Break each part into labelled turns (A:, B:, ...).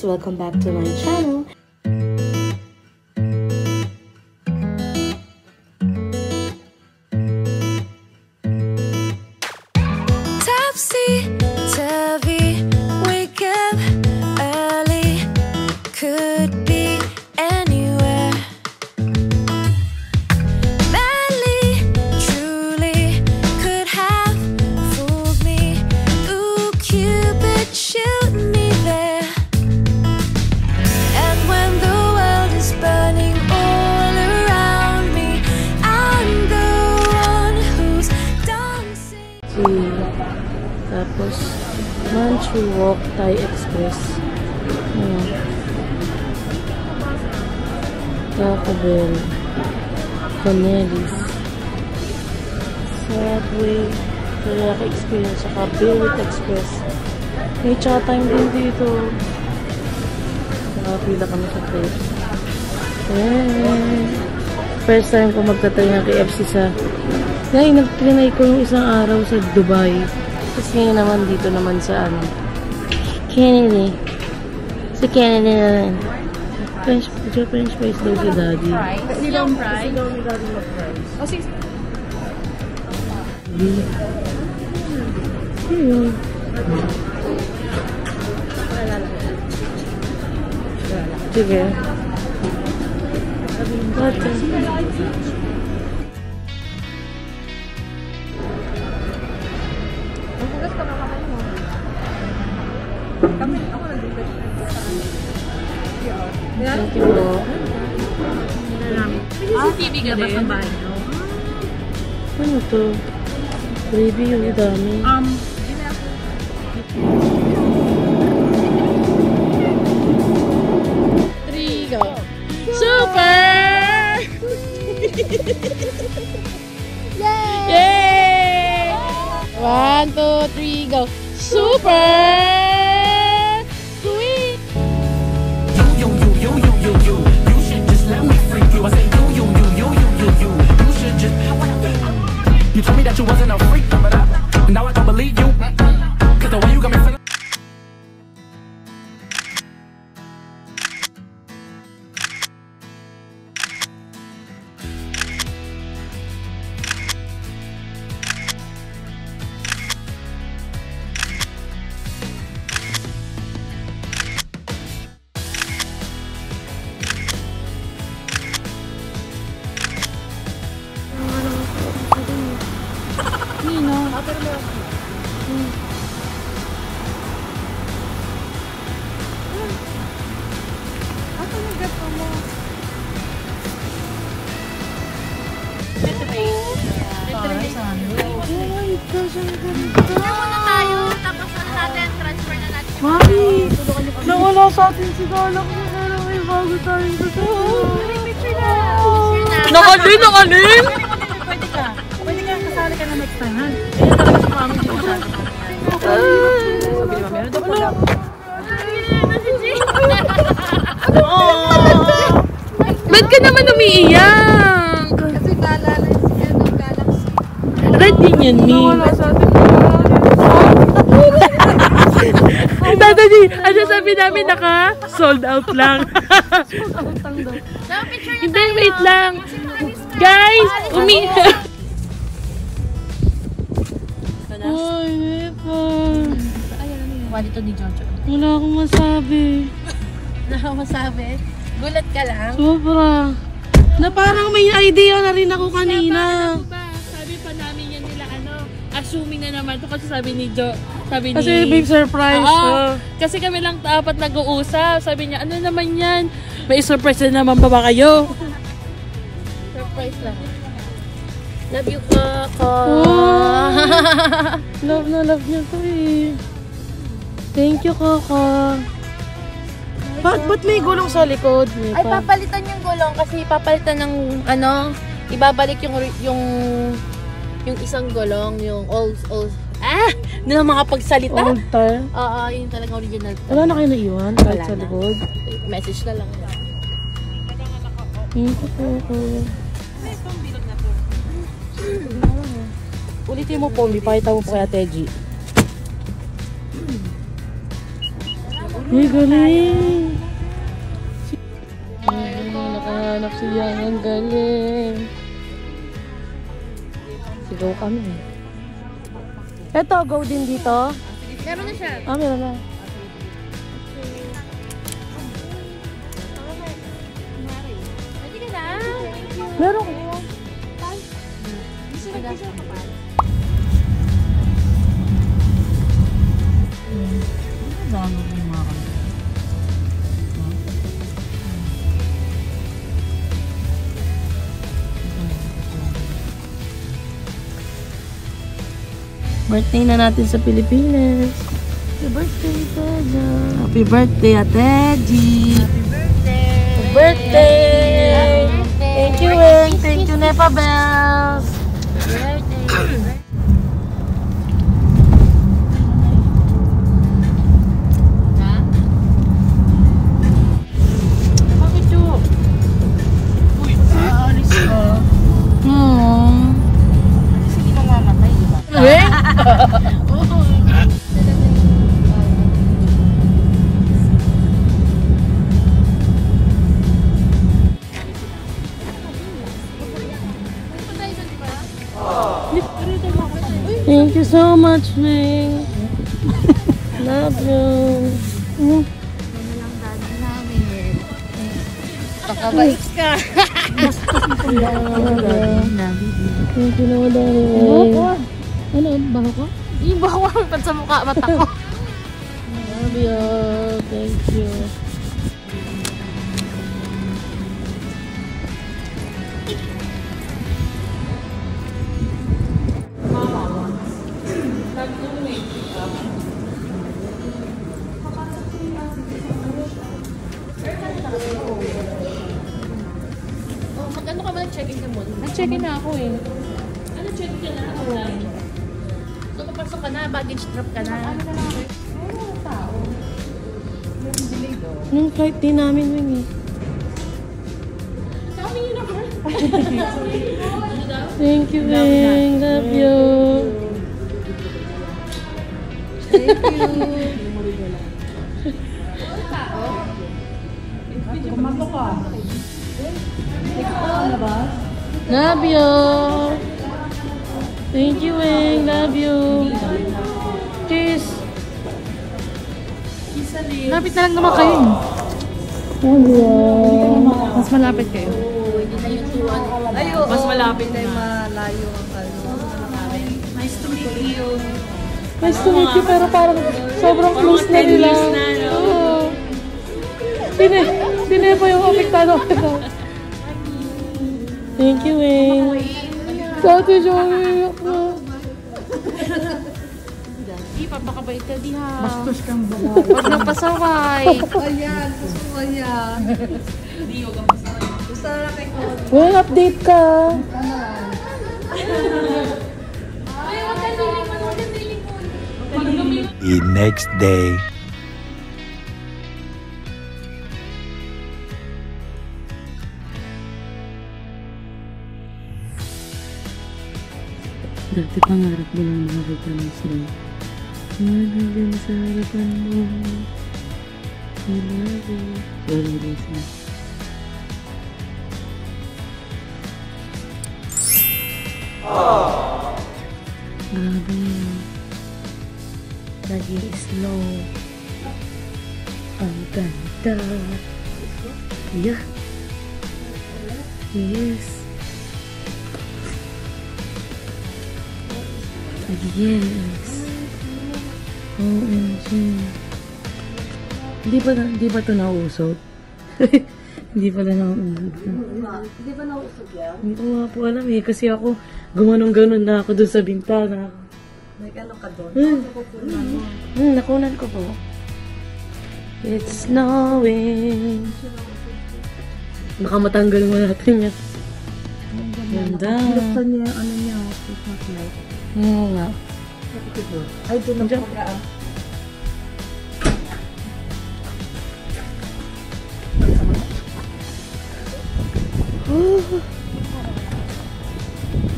A: guys! Welcome back to my channel.
B: Topsy-turvy, wake up early, could be anywhere. Badly, truly, could have fooled me. Ooh, Cupid, shoot me there. And when the world is burning all around me, I'm the one who's dancing.
A: Tapos, Manchu Walk, Thai Express. Taco Bell, Cornelis, Subway, Teriyaki Experience, saka Billet Express. May cha time din dito. Nakapila kami sa place. First time ko magtatry ng KFC sa... nag-trinay ko yung isang araw sa Dubai. Tapos ngayon naman dito naman sa ano, Kennedy. Sa Kennedy naman. French fries daw si Daddy.
C: Silang fries?
A: Oh, sige. Yun. Sige. Thank you po.
C: CCTV ka ba sa banyo?
A: Ano to? Review, dami. Three, go! Super! Yay! 1, 2, 3, go! Super!
D: You told me that you wasn't a freak, but now I don't believe you. Cause the way you got me feeling.
A: Nino.
C: Ako nag-gato mo. Muna tayo, tapos na natin, transfer na natin.
A: Mami! Nawala sa atin si Galak. Pero may bago tayong totoo.
C: Picture na.
A: Nakalin! Nakalin!
C: Pwede ka. Pwede ka kasali ka na next time, ha? Ayun talaga sa mami dito sa atin. Sabi mo, meron daw pala.
A: Ba't ka naman umiiyak?
C: Kasi naalala si Galaxy.
A: Red din yun, ni.
C: Nawala sa atin.
A: Daddy, ano sabi namin sold out lang. Hindi, wait lang. Guys, umiiyak. Ay, Nepa.
C: Wala dito ni Jojo.
A: Wala akong masabi.
C: Wala akong masabi. Gulat ka lang.
A: Sobra. Na parang may idea na rin ako kanina.
E: Sabi pa namin yan nila assuming na naman to kasi sabi ni Jo, sabi
A: Kasi big surprise.
E: Kasi kami lang apat nag-uusap. Sabi niya, ano naman yan? May surprise na naman ba kayo?
C: Surprise lang. Love you, Kaka.
A: Love na love niya to eh. Thank you, Kaka. Ba't may gulong sa likod?
C: Ay, papalitan yung gulong kasi papalitan ng ibabalik yung isang gulong, yung old na mga pagsalita.
A: Old tire?
C: Oo, yun talagang original.
A: Wala na kayo naiwan kahit sa likod?
C: Message na lang.
A: Thank you, Kaka. Ulitin mo, Pombi. Pakita mo po kaya Teji. Ay, galing. Ay, nakahanap si Yang. Ang galing. Sigaw kami. Eto, go din dito.
C: Meron na siya.
A: Ah, meron na.
C: Pwede ka na.
A: Meron. Birthday na natin sa Pilipinas. Happy birthday, Teddy. Happy birthday, Teddy. Happy birthday. Thank you, Weng. Thank you, Nepa Bells. Thank you so much, Weng. Love you.
C: Pakabait ka.
A: Thank you naman, Weng.
C: Ano? Baho ko? Yung baho ko sa mukha, mata ko.
A: Love you. Thank you.
C: Mag-ano ka ba nag-check-in ka muna?
A: Nag-check-in na ako eh.
C: Ano check-in ka na? Online? So, papasok ka na, baggage drop ka na.
A: Yung flight din namin, Weng eh.
C: Sabi niyo naman.
A: Thank you, Weng. Love you. Love you. Thank you, Weng. Love you. Cheers.
E: Lapit na lang naman kayo.
A: Love you.
E: Mas malapit kayo.
C: Hindi na yung tuwan.
E: Mas malapit na.
C: Malayo ang
E: Nice to meet you.
A: Nice to meet you, pero parang sobrang close na nila. Oo. Sino pa yung apektado? Thank you, Weng. Dati siya umiyak na.
C: Di, papakabait ka di ha.
E: Bastos kang babae.
C: Huwag nang pasaway.
A: Weng, update ka.
F: The next day.
A: Dati pangarap mo lang makakita mo sila. Nandiyan sa harapan mo. I love you. Wala rin siya. Grabe. Nag-i-slow. Ang ganda. Yeah. Yes. Yes. OMG. Hindi ba ito nausog? Hindi pala nausog.
C: Hindi ba nausog yan?
A: Hindi ko nga po alam eh. Kasi ako, gumanong-ganon na ako dun sa bintana.
C: May ano ka doon?
A: Nakunan ko po. It's snowing. Baka matanggal mo natin yan. Ganda.
C: Buksan niya yung ano niya, Christmas light.
A: Oo nga.
C: Ay, doon ang
A: Diyan.
C: program.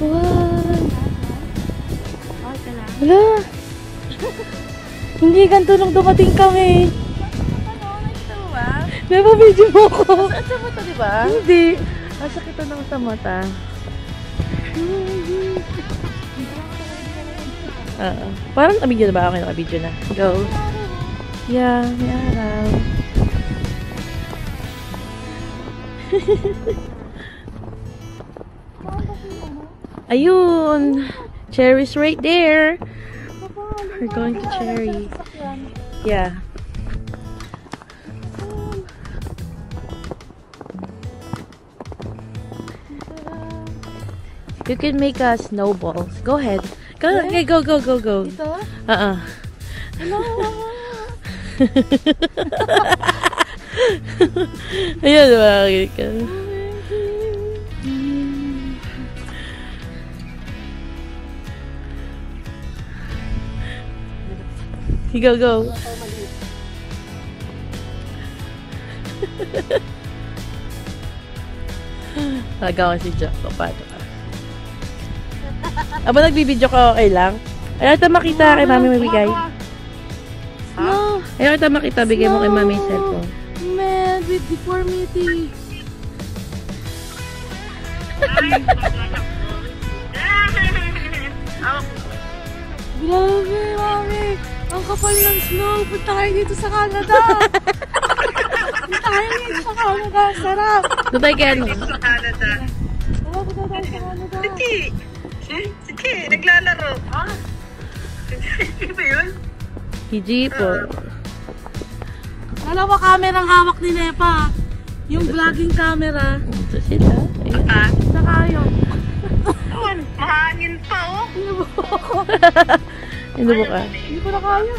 A: Wow. Wala. Hindi ganito nung dumating kami. Napabidyo mo ko.
C: Saan sa mata, di ba?
A: Hindi. Masakit lang sa mata. Parang nakabidyo na ba? Okay, nakabidyo na. Go. Yeah, may araw. Ayun. Cherry's right there. We're going to Cherry. Yeah. You can make snowballs. Go ahead. Go, okay, go.
C: Ito? Hello.
A: Ayun, makakit ka. Go. Nagawa si Jack. Paano ka? Aba, nagbibideo ka, okay lang? Ayaw ito makita kay mami mabigay.
C: Snow.
A: Ayaw ito makita, bigay mo kay mami yung cellphone.
C: Man, with deformity. Grabe, mami. Ang kapal ng snow. Punta kayo dito sa Canada. Punta kayo dito sa Canada. Sarap.
A: Doon tayo kay ano?
G: Sa Canada.
C: Oo, punta tayo sa Canada.
G: Sige, naglalaro. Ha? Sige ba yun?
A: Hiji po.
C: Dalawa camera ang hawak ni Nepa. Yung vlogging camera.
A: Ito sila. Ayun.
C: Saka yun.
G: Doon, mahangin pa oh.
A: Hindi mo ka.
C: Hindi ko na kaya.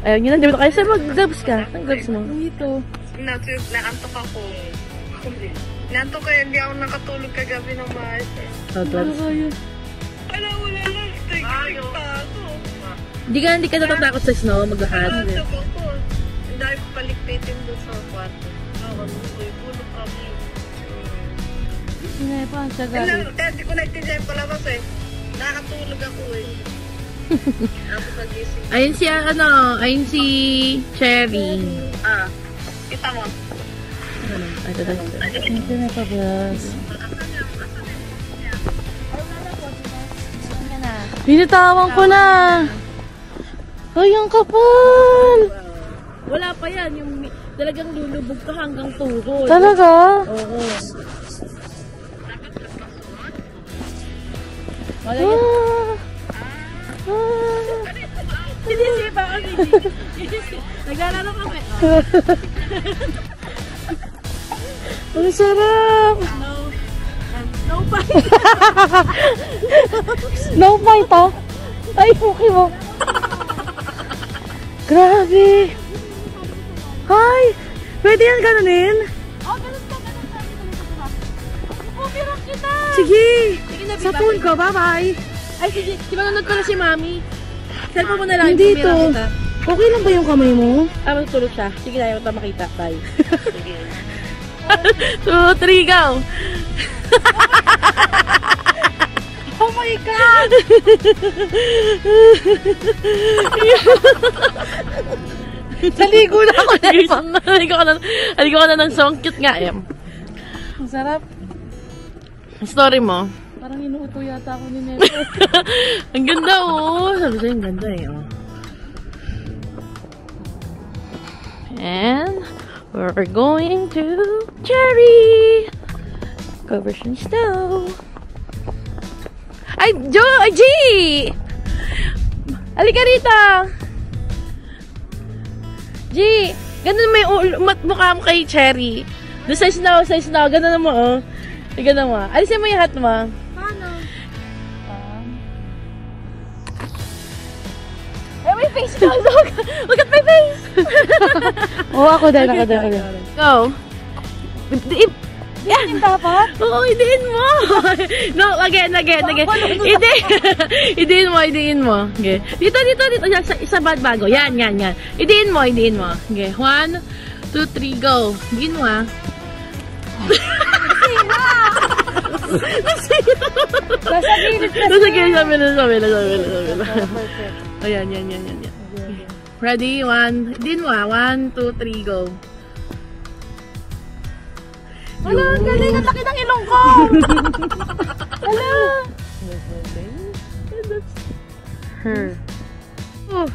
A: Ayaw nyo na, hindi mo na kaya. Saan mag-gloves ka? Ang gloves mo?
C: Dito.
G: Naantok ako. Naantok ko, hindi ako nakatulog kagabi ng maayos eh.
A: Oh, gloves.
G: Wala lang. Tigil pa ako.
A: Hindi ka natatakot sa snow, maglakad.
G: Naantok ako. Ang dahil ko palikpitin doon sa kwarto. Bulog kami.
C: Si Nepa, ang sagali.
G: Hindi ko naintindihan palabas eh. Nakatulog ako eh. Tapos nagising.
A: Ayun si Cherry.
G: Kita mo.
A: Ito na pa, boss. Binitawan ko na. Ay, ang kapal.
E: Wala pa yan. Yung talagang lulubog ka hanggang tuhod.
A: Talaga?
E: Oo. Sinisipa kasi. Naglalaro kami.
A: Ang sarap.
E: No bite.
A: Snow bite, ha? Ay, okay mo. Grabe. Hi. Pwede yan ganunin?
C: Oh, ganun ka. Pupirang kita.
A: Sige.
C: na,
A: Sa phone ko, bye-bye.
C: Ay, sige. Di ba nanood ko na si Mami? Cellphone mo na lang.
A: Hindi
C: tumira
A: to.
C: kita.
A: Okay lang ba yung kamay mo?
C: Matutulog siya. Sige na, ayaw makita. Bye.
A: 2, 3, go!
C: Oh my God!
A: Naligo na ako na. Naligo ka na ng song. Cute nga, em.
C: Ang sarap.
A: Story mo?
C: Parang inuuto yata ako ni Neto.
A: Ang ganda, oh. Sabi sa'yo, ang ganda, eh. Oh. And we're going to Cherry. Cover some snow. Ay, G! Halika rito! G! Ganun may mukha mo kay Cherry. Doon sa snow. Ganun mo, oh. Ganun mo. Alisin mo yung hat mo.
C: Paano?
A: Eh, may face ka! Look at my face! Oo, ako din. Go!
C: Yan yung dapat?
A: Oo, idiin mo! No, again. Idiin mo. Okay. Dito. Isa bago. Yan. Idiin mo. Okay. 1, 2, 3, go. Idiin mo, ha?
C: Nasa gilid kasi.
A: Nasa gilid, sabi na. Ayan. Ready? 1. Idiin mo, ha? 1, 2, 3, go.
C: Wala, ang galing. Ang laki ng ilong ko. Wala.
A: Her.
C: Oh.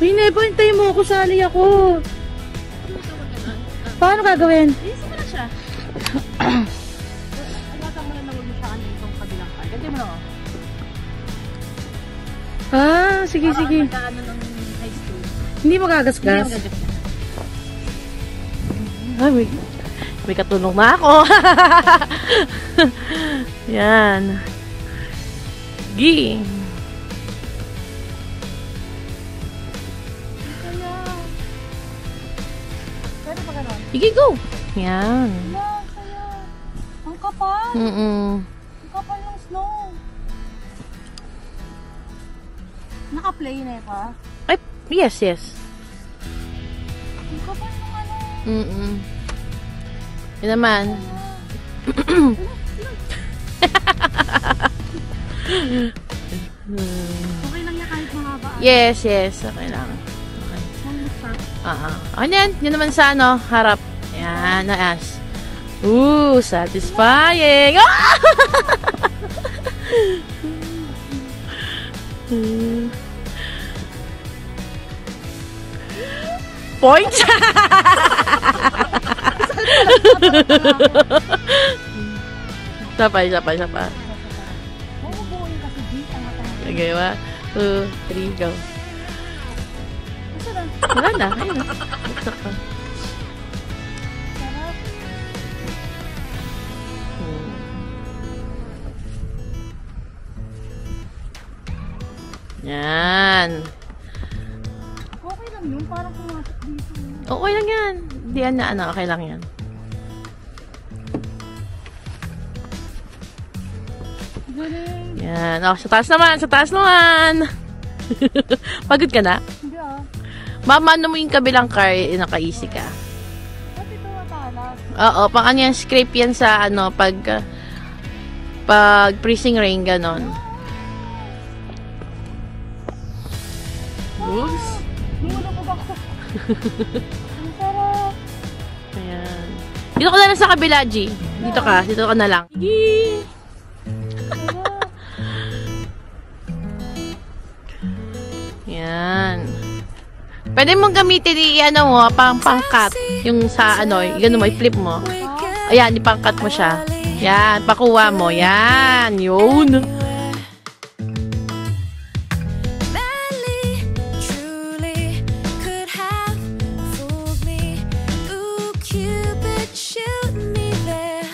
A: Uy, Nebo, hintayin mo ako. Sali ako. Paano gagawin?
C: Isa mo na siya. Agatan mo na na huwag mo siya itong kabilang card. Ganda mo na ako.
A: Ah, sige, sige.
C: Magkaano ng high school.
A: Hindi magagasgas. Ay, may katulong na ako. Yan. Gi.
C: Pwede pa gano'n?
A: Sige, go. Yan.
C: Wala, kaya. Ang kapal.
A: Mm-mm.
C: Ang kapal ng snow. Naka-play na yun pa?
A: Ay, yes, yes.
C: Ang kapal ng ano.
A: Mm-mm. Yun naman.
C: Okay lang niya kahit mahaba.
A: Yes, yes. Okay lang. Okay. Ano yan? Yan naman sa ano, harap. Yan, naas. Ooh, satisfying! Ah! Points! Sapa.
C: Bubuuin kasi G, tanga-tanga.
A: Okay, 1, 2, 3, go. Wala na, ayun na. Buksak ka.
C: Sarap.
A: Yan.
C: Okay lang yun, parang pumasok dito.
A: Okay lang yan. Hindi yan na ano, okay lang yan.
C: Galing.
A: Yan. Oh, sa taas naman. Pagod ka na?
C: Hindi ah.
A: Mamano mo yung kabilang car, naka-easy ka.
C: Ba't ito matalas?
A: Oo, pang ano yan, scrape yan sa ano, pag freezing rain, ganon. Oops.
C: Lumulubog ako. Ang sarap.
A: Ayan. Dito ka na lang sa kabila, G. Dito ka na lang. Yan. Pwede mong gamitin i-ano mo, pang-cut. Yung sa ano, gano'n mo, i-flip mo. Ayan, ipang-cut mo siya. Yan, pakuha mo. Yan, yun.
B: Barely, truly could have fooled me. Ooh, Cupid, shoot me there.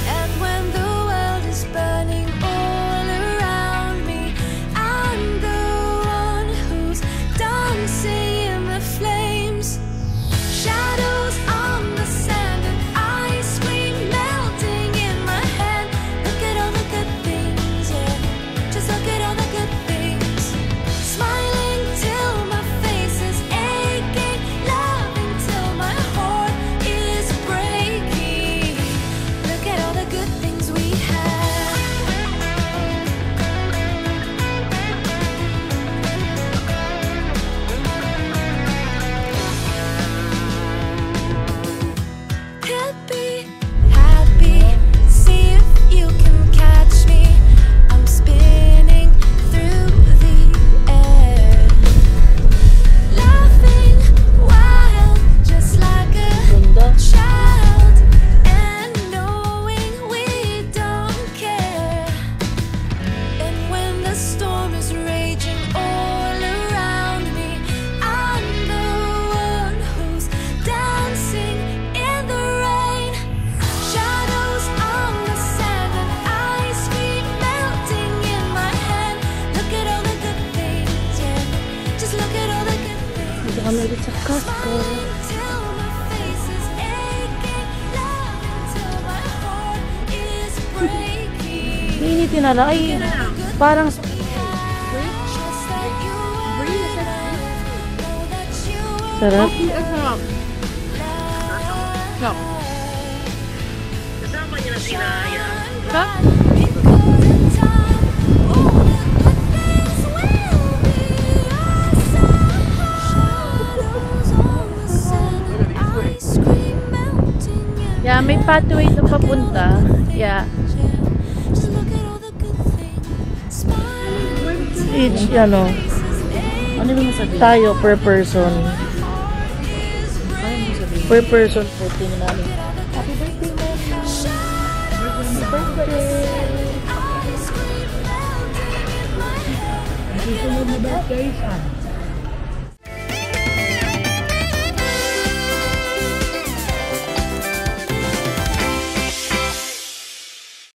B: And when the world is burning all around me, I'm the one who's dancing in the flames. Shadows on the sand and ice cream melting in my hand. Look at all the good things, yeah. Just look at all the good things. Smiling till my face is aching, loving till my heart is breaking. Look at all the good things we have. Happy, happy, see if you can catch me. I'm spinning through the air, laughing wild, just like a child, and knowing we don't care. And when the storm is raging all around me, I'm the one who's dancing in the rain. Shadows on the sand and ice cream melting in my hand. Look at all the good things, yeah. Just look at all the good things.
A: Dito kami ulit sa Costco.
B: Till my face is aching, loving till my heart is breaking.
A: Initin na lang. Ay, parang
B: Just like you were.
A: Sarap.
G: Kasama niyo na sinaya.
C: Yeah, may pathway na papunta. Yeah.
A: Each, ano
E: sabihin?
A: tayo per person.
E: Ano mo sabihin?
A: Per person, 14 namin. Happy birthday, Mama! Happy birthday!
E: Susunod na birthday siya.